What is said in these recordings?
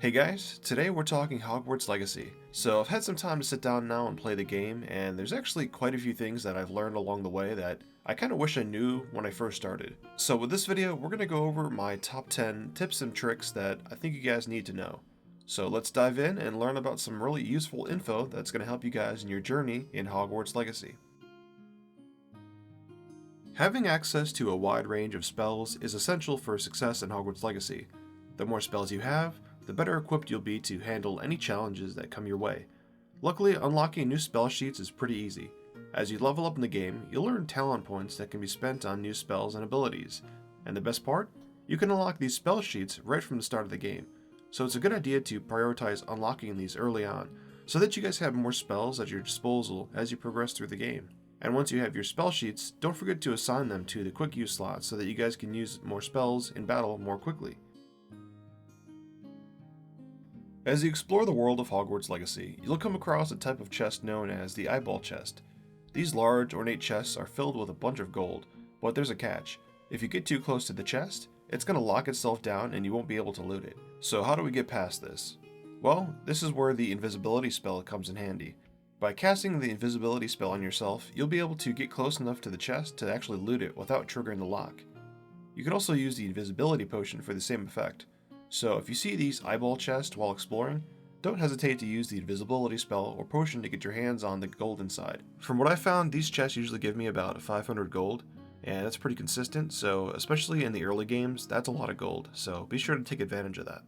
Hey guys, today we're talking Hogwarts Legacy. So I've had some time to sit down now and play the game, and there's actually quite a few things that I've learned along the way that I kind of wish I knew when I first started. So with this video, we're going to go over my top 10 tips and tricks that I think you guys need to know. So let's dive in and learn about some really useful info that's going to help you guys in your journey in Hogwarts Legacy. Having access to a wide range of spells is essential for success in Hogwarts Legacy. The more spells you have, the better equipped you'll be to handle any challenges that come your way. Luckily, unlocking new spell sheets is pretty easy. As you level up in the game, you'll earn talent points that can be spent on new spells and abilities. And the best part? You can unlock these spell sheets right from the start of the game. So it's a good idea to prioritize unlocking these early on, so that you guys have more spells at your disposal as you progress through the game. And once you have your spell sheets, don't forget to assign them to the quick use slots so that you guys can use more spells in battle more quickly. As you explore the world of Hogwarts Legacy, you'll come across a type of chest known as the eyeball chest. These large, ornate chests are filled with a bunch of gold, but there's a catch. If you get too close to the chest, it's going to lock itself down and you won't be able to loot it. So how do we get past this? Well, this is where the invisibility spell comes in handy. By casting the invisibility spell on yourself, you'll be able to get close enough to the chest to actually loot it without triggering the lock. You can also use the invisibility potion for the same effect. So if you see these eyeball chests while exploring, don't hesitate to use the invisibility spell or potion to get your hands on the gold inside. From what I found, these chests usually give me about 500 gold, and that's pretty consistent, so especially in the early games, that's a lot of gold, so be sure to take advantage of that.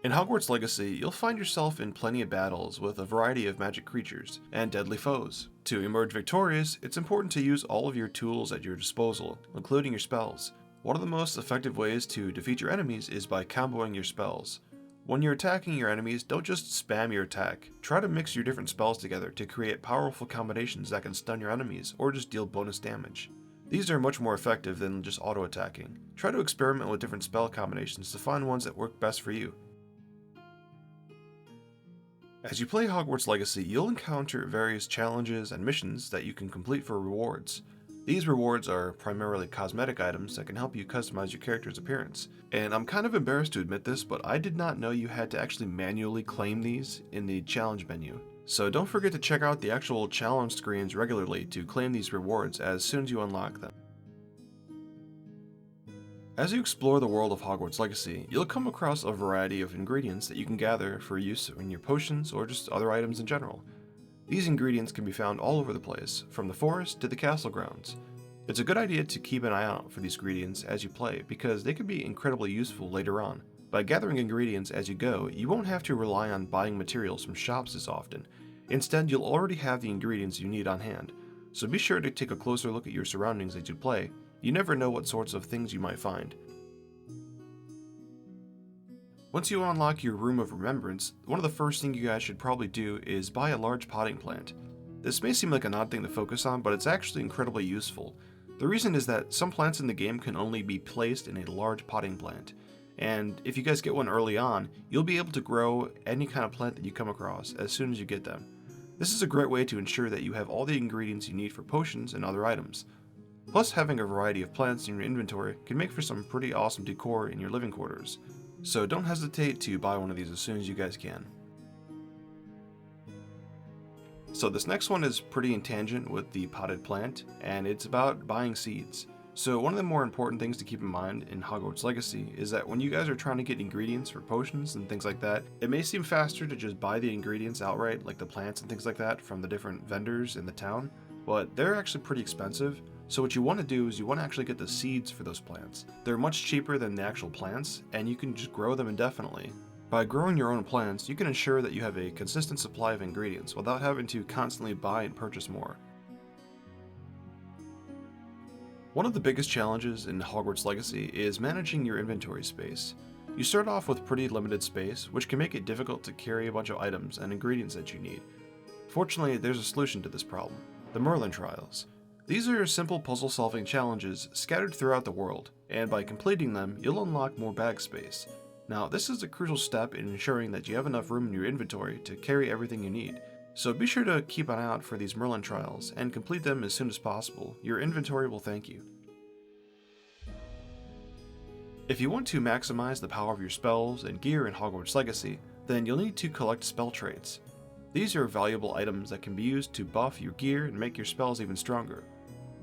In Hogwarts Legacy, you'll find yourself in plenty of battles with a variety of magic creatures and deadly foes. To emerge victorious, it's important to use all of your tools at your disposal, including your spells. One of the most effective ways to defeat your enemies is by comboing your spells. When you're attacking your enemies, don't just spam your attack. Try to mix your different spells together to create powerful combinations that can stun your enemies or just deal bonus damage. These are much more effective than just auto-attacking. Try to experiment with different spell combinations to find ones that work best for you. As you play Hogwarts Legacy, you'll encounter various challenges and missions that you can complete for rewards. These rewards are primarily cosmetic items that can help you customize your character's appearance. And I'm kind of embarrassed to admit this, but I did not know you had to actually manually claim these in the challenge menu. So don't forget to check out the actual challenge screens regularly to claim these rewards as soon as you unlock them. As you explore the world of Hogwarts Legacy, you'll come across a variety of ingredients that you can gather for use in your potions or just other items in general. These ingredients can be found all over the place, from the forest to the castle grounds. It's a good idea to keep an eye out for these ingredients as you play because they can be incredibly useful later on. By gathering ingredients as you go, you won't have to rely on buying materials from shops as often. Instead, you'll already have the ingredients you need on hand, so be sure to take a closer look at your surroundings as you play. You never know what sorts of things you might find. Once you unlock your Room of Remembrance, one of the first things you guys should probably do is buy a large potting plant. This may seem like an odd thing to focus on, but it's actually incredibly useful. The reason is that some plants in the game can only be placed in a large potting plant, and if you guys get one early on, you'll be able to grow any kind of plant that you come across as soon as you get them. This is a great way to ensure that you have all the ingredients you need for potions and other items. Plus, having a variety of plants in your inventory can make for some pretty awesome decor in your living quarters. So don't hesitate to buy one of these as soon as you guys can. So this next one is pretty in tangent with the potted plant, and it's about buying seeds. So one of the more important things to keep in mind in Hogwarts Legacy is that when you guys are trying to get ingredients for potions and things like that, it may seem faster to just buy the ingredients outright, like the plants and things like that, from the different vendors in the town, but they're actually pretty expensive. So what you want to do is you want to actually get the seeds for those plants. They're much cheaper than the actual plants, and you can just grow them indefinitely. By growing your own plants, you can ensure that you have a consistent supply of ingredients without having to constantly buy and purchase more. One of the biggest challenges in Hogwarts Legacy is managing your inventory space. You start off with pretty limited space, which can make it difficult to carry a bunch of items and ingredients that you need. Fortunately, there's a solution to this problem: the Merlin Trials. These are simple puzzle-solving challenges scattered throughout the world, and by completing them, you'll unlock more bag space. Now, this is a crucial step in ensuring that you have enough room in your inventory to carry everything you need. So be sure to keep an eye out for these Merlin trials and complete them as soon as possible. Your inventory will thank you. If you want to maximize the power of your spells and gear in Hogwarts Legacy, then you'll need to collect spell traits. These are valuable items that can be used to buff your gear and make your spells even stronger.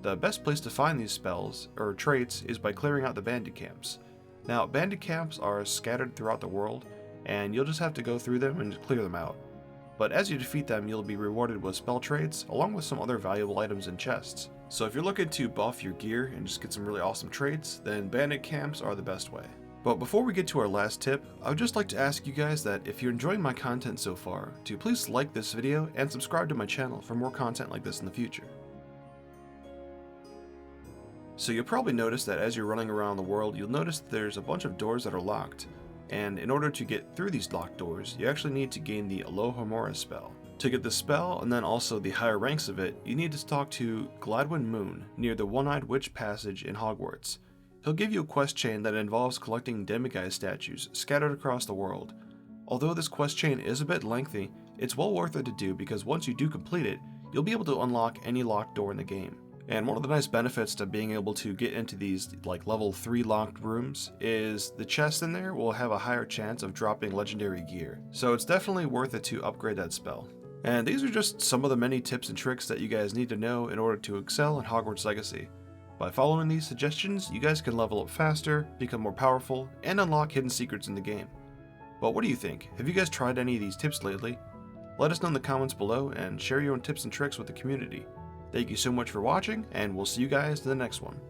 The best place to find these spells, or traits, is by clearing out the bandit camps. Now, bandit camps are scattered throughout the world, and you'll just have to go through them and clear them out. But as you defeat them, you'll be rewarded with spell traits, along with some other valuable items in chests. So if you're looking to buff your gear and just get some really awesome traits, then bandit camps are the best way. But before we get to our last tip, I would just like to ask you guys that if you're enjoying my content so far, to please like this video and subscribe to my channel for more content like this in the future. So you'll probably notice that as you're running around the world, you'll notice that there's a bunch of doors that are locked. And in order to get through these locked doors, you actually need to gain the Alohomora spell. To get the spell, and then also the higher ranks of it, you need to talk to Gladwin Moon near the One-Eyed Witch passage in Hogwarts. He'll give you a quest chain that involves collecting demiguise statues scattered across the world. Although this quest chain is a bit lengthy, it's well worth it to do because once you do complete it, you'll be able to unlock any locked door in the game. And one of the nice benefits to being able to get into these like level 3 locked rooms is the chests in there will have a higher chance of dropping legendary gear. So it's definitely worth it to upgrade that spell. And these are just some of the many tips and tricks that you guys need to know in order to excel in Hogwarts Legacy. By following these suggestions, you guys can level up faster, become more powerful, and unlock hidden secrets in the game. But what do you think? Have you guys tried any of these tips lately? Let us know in the comments below and share your own tips and tricks with the community. Thank you so much for watching, and we'll see you guys in the next one.